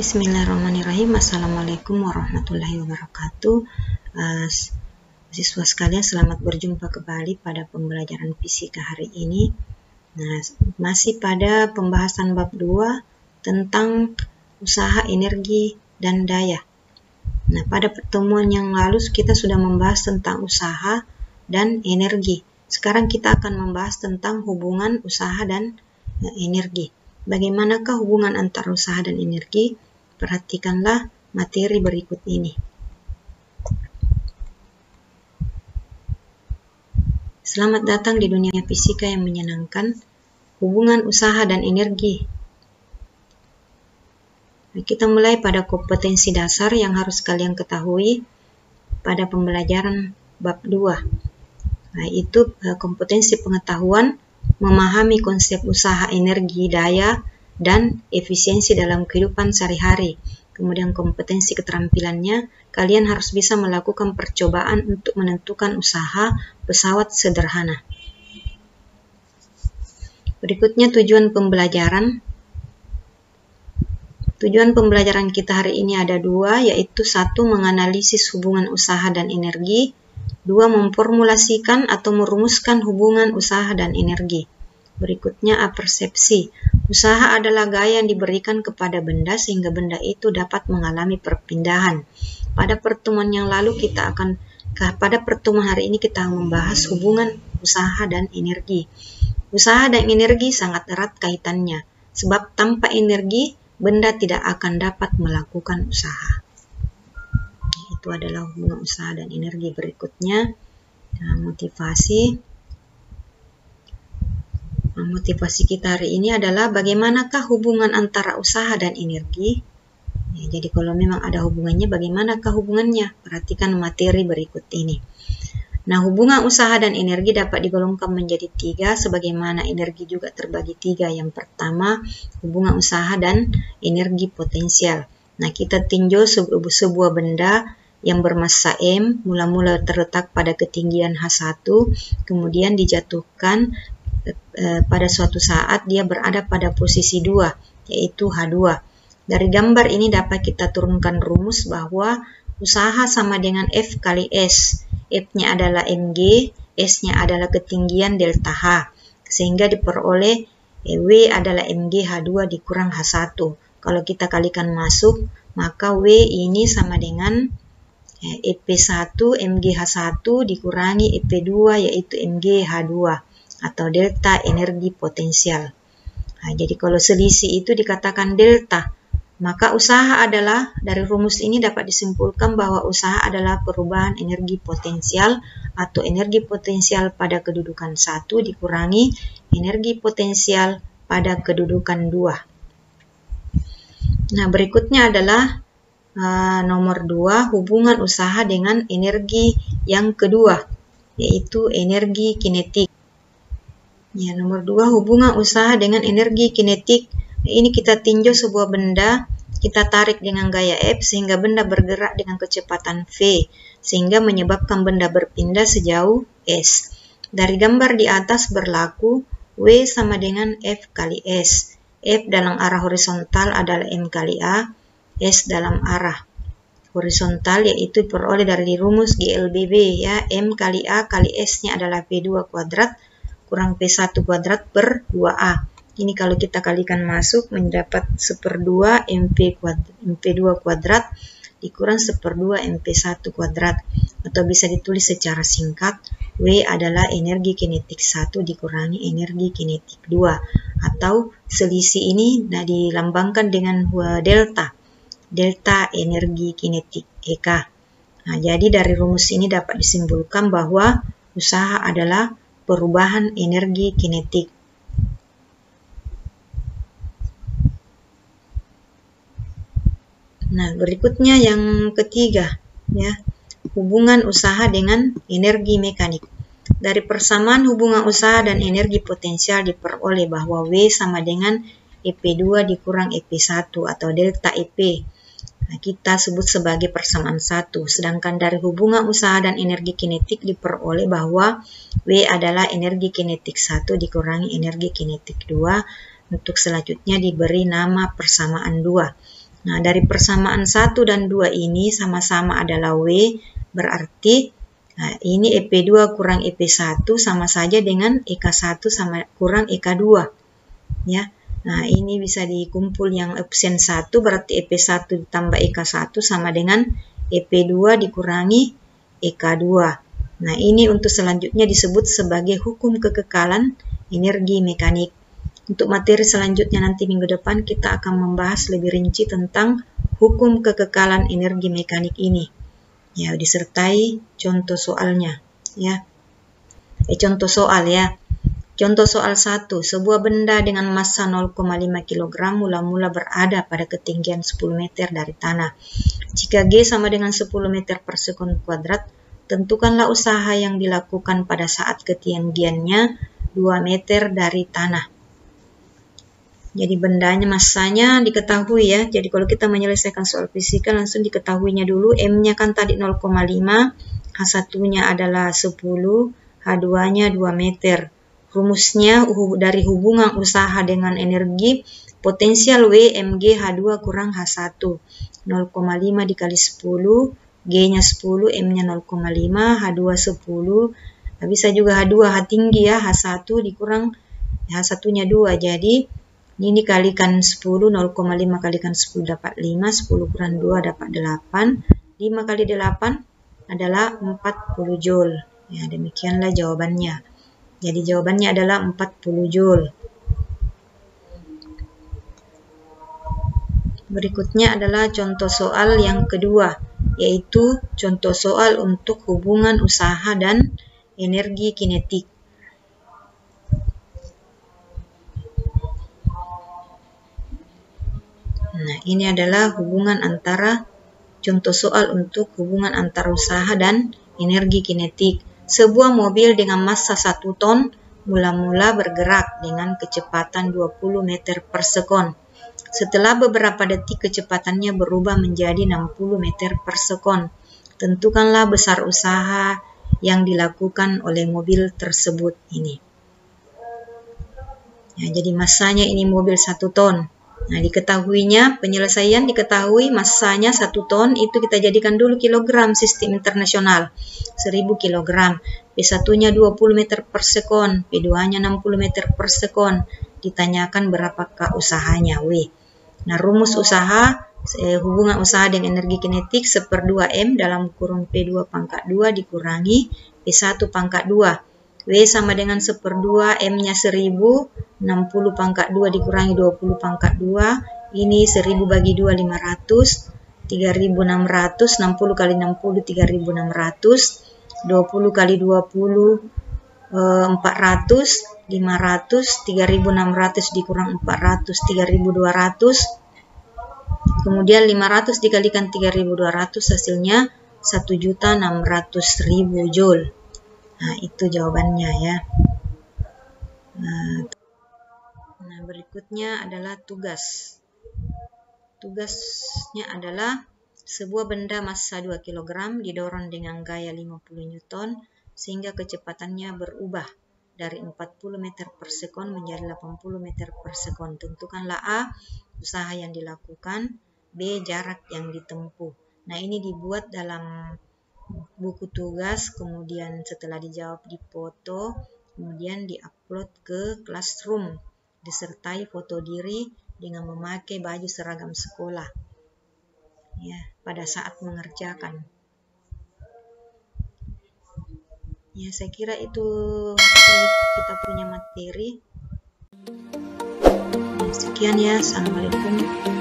Bismillahirrahmanirrahim. Assalamualaikum warahmatullahi wabarakatuh. Siswa sekalian, selamat berjumpa kembali pada pembelajaran fisika hari ini. Nah, masih pada pembahasan bab 2 tentang usaha, energi, dan daya. Nah, pada pertemuan yang lalu kita sudah membahas tentang usaha dan energi. Sekarang kita akan membahas tentang hubungan usaha dan energi. Bagaimanakah hubungan antara usaha dan energi? Perhatikanlah materi berikut ini. Selamat datang di dunia fisika yang menyenangkan. Hubungan usaha dan energi. Nah, kita mulai pada kompetensi dasar yang harus kalian ketahui pada pembelajaran bab 2. Nah, itu kompetensi pengetahuan memahami konsep usaha, energi, daya, dan efisiensi dalam kehidupan sehari-hari. Kemudian kompetensi keterampilannya, kalian harus bisa melakukan percobaan untuk menentukan usaha pesawat sederhana. Berikutnya tujuan pembelajaran. Tujuan pembelajaran kita hari ini ada 2, yaitu 1. Menganalisis hubungan usaha dan energi. 2. Memformulasikan atau merumuskan hubungan usaha dan energi. Berikutnya persepsi. Usaha adalah gaya yang diberikan kepada benda sehingga benda itu dapat mengalami perpindahan. Pada pertemuan yang lalu pada pertemuan hari ini kita membahas hubungan usaha dan energi. Usaha dan energi sangat erat kaitannya, sebab tanpa energi benda tidak akan dapat melakukan usaha. Itu adalah hubungan usaha dan energi. Berikutnya motivasi. Motivasi kita hari ini adalah bagaimanakah hubungan antara usaha dan energi. Ya, jadi kalau memang ada hubungannya, bagaimanakah hubungannya? Perhatikan materi berikut ini. Nah, hubungan usaha dan energi dapat digolongkan menjadi 3, sebagaimana energi juga terbagi 3. Yang pertama, hubungan usaha dan energi potensial. Nah, kita tinjau sebuah benda yang bermassa M, mula-mula terletak pada ketinggian H1, kemudian dijatuhkan pada suatu saat dia berada pada posisi 2, yaitu H2. Dari gambar ini dapat kita turunkan rumus bahwa usaha sama dengan F kali S. F-nya adalah mg, S-nya adalah ketinggian delta H, sehingga diperoleh W adalah mg H2 dikurang H1. Kalau kita kalikan masuk, maka W ini sama dengan EP1 mg H1 dikurangi EP2 yaitu mg H2 atau delta energi potensial. Nah, jadi kalau selisih itu dikatakan delta, maka usaha adalah, dari rumus ini dapat disimpulkan bahwa usaha adalah perubahan energi potensial atau energi potensial pada kedudukan 1 dikurangi energi potensial pada kedudukan 2. Nah, berikutnya adalah nomor 2, hubungan usaha dengan energi yang kedua, yaitu energi kinetik. Ya, nomor 2, hubungan usaha dengan energi kinetik. Ini kita tinjau sebuah benda, kita tarik dengan gaya F sehingga benda bergerak dengan kecepatan V, sehingga menyebabkan benda berpindah sejauh S. Dari gambar di atas berlaku W sama dengan F kali S. F dalam arah horizontal adalah M kali A, S dalam arah horizontal yaitu diperoleh dari rumus GLBB, ya, M kali A kali S-nya adalah P2 kuadrat kurang P1 kuadrat per 2A. Ini kalau kita kalikan masuk mendapat 1/2 MP2 kuadrat dikurang 1/2 MP1 kuadrat. Atau bisa ditulis secara singkat, W adalah energi kinetik 1 dikurangi energi kinetik 2. Atau selisih ini dilambangkan dengan delta. Delta energi kinetik EK. Nah, jadi dari rumus ini dapat disimpulkan bahwa usaha adalah perubahan energi kinetik. Nah, berikutnya yang ketiga, ya, hubungan usaha dengan energi mekanik. Dari persamaan hubungan usaha dan energi potensial diperoleh bahwa W sama dengan EP2 dikurang EP1 atau delta EP. Nah, kita sebut sebagai persamaan 1. Sedangkan dari hubungan usaha dan energi kinetik diperoleh bahwa W adalah energi kinetik 1 dikurangi energi kinetik 2. Untuk selanjutnya diberi nama persamaan 2. Nah, dari persamaan 1 dan 2 ini sama-sama adalah W, berarti ini EP2 kurang EP1 sama saja dengan EK1 sama kurang EK2. Ya. Nah, ini bisa dikumpul yang option 1, berarti EP1 ditambah EK1 sama dengan EP2 dikurangi EK2. Nah, ini untuk selanjutnya disebut sebagai hukum kekekalan energi mekanik. Untuk materi selanjutnya nanti minggu depan kita akan membahas lebih rinci tentang hukum kekekalan energi mekanik ini. Ya, disertai contoh soalnya. Ya. Contoh soal ya. Contoh soal 1. Sebuah benda dengan massa 0,5 kg mula-mula berada pada ketinggian 10 meter dari tanah. Jika G sama dengan 10 meter per sekon kuadrat, tentukanlah usaha yang dilakukan pada saat ketinggiannya 2 meter dari tanah. Jadi bendanya, massanya diketahui ya. Jadi kalau kita menyelesaikan soal fisika langsung diketahuinya dulu. M-nya kan tadi 0,5, H1-nya adalah 10, H2-nya 2 meter. Rumusnya dari hubungan usaha dengan energi, potensial W mg H2 kurang H1. 0,5 dikali 10, G-nya 10, M-nya 0,5, H2 10. Bisa juga H2, H tinggi ya, H1 dikurang H1-nya 2. Jadi ini kalikan 10, 0,5 kalikan 10 dapat 5, 10 kurang 2 dapat 8, 5 kali 8 adalah 40 Joule. Ya, demikianlah jawabannya. Jadi jawabannya adalah 40 Joule. Berikutnya adalah contoh soal yang kedua, yaitu contoh soal untuk hubungan usaha dan energi kinetik. Nah, ini adalah hubungan antara contoh soal untuk hubungan antara usaha dan energi kinetik. Sebuah mobil dengan massa 1 ton mula-mula bergerak dengan kecepatan 20 meter per sekon. Setelah beberapa detik kecepatannya berubah menjadi 60 meter per sekon. Tentukanlah besar usaha yang dilakukan oleh mobil tersebut ini. Ya, jadi massanya ini mobil 1 ton. Nah, diketahuinya, penyelesaian diketahui massanya 1 ton, itu kita jadikan dulu kilogram sistem internasional, 1000 kilogram. P1-nya 20 meter per sekon, P2-nya 60 meter per sekon. Ditanyakan berapakah usahanya, W. Nah, rumus usaha, hubungan usaha dengan energi kinetik 1/2M dalam kurung P2 pangkat 2 dikurangi P1 pangkat 2. W sama dengan 1/2, M-nya 1000, 60 pangkat 2 dikurangi 20 pangkat 2, ini 1000 bagi 2, 500, 3600, 60 kali 60, 3600, 20 kali 20, 400, 500, 3600 dikurang 400, 3200, kemudian 500 dikalikan 3200 hasilnya 1.600.000 Joule. Nah, itu jawabannya ya. Nah, berikutnya adalah tugas. Tugasnya adalah sebuah benda massa 2 kg didorong dengan gaya 50 Newton sehingga kecepatannya berubah dari 40 meter per sekon menjadi 80 meter per sekon. Tentukanlah A, usaha yang dilakukan, B, jarak yang ditempuh. Nah, ini dibuat dalam buku tugas, kemudian setelah dijawab dipoto, kemudian diupload ke Classroom disertai foto diri dengan memakai baju seragam sekolah ya pada saat mengerjakan. Ya, saya kira itu kita punya materi. Sekian ya, assalamualaikum.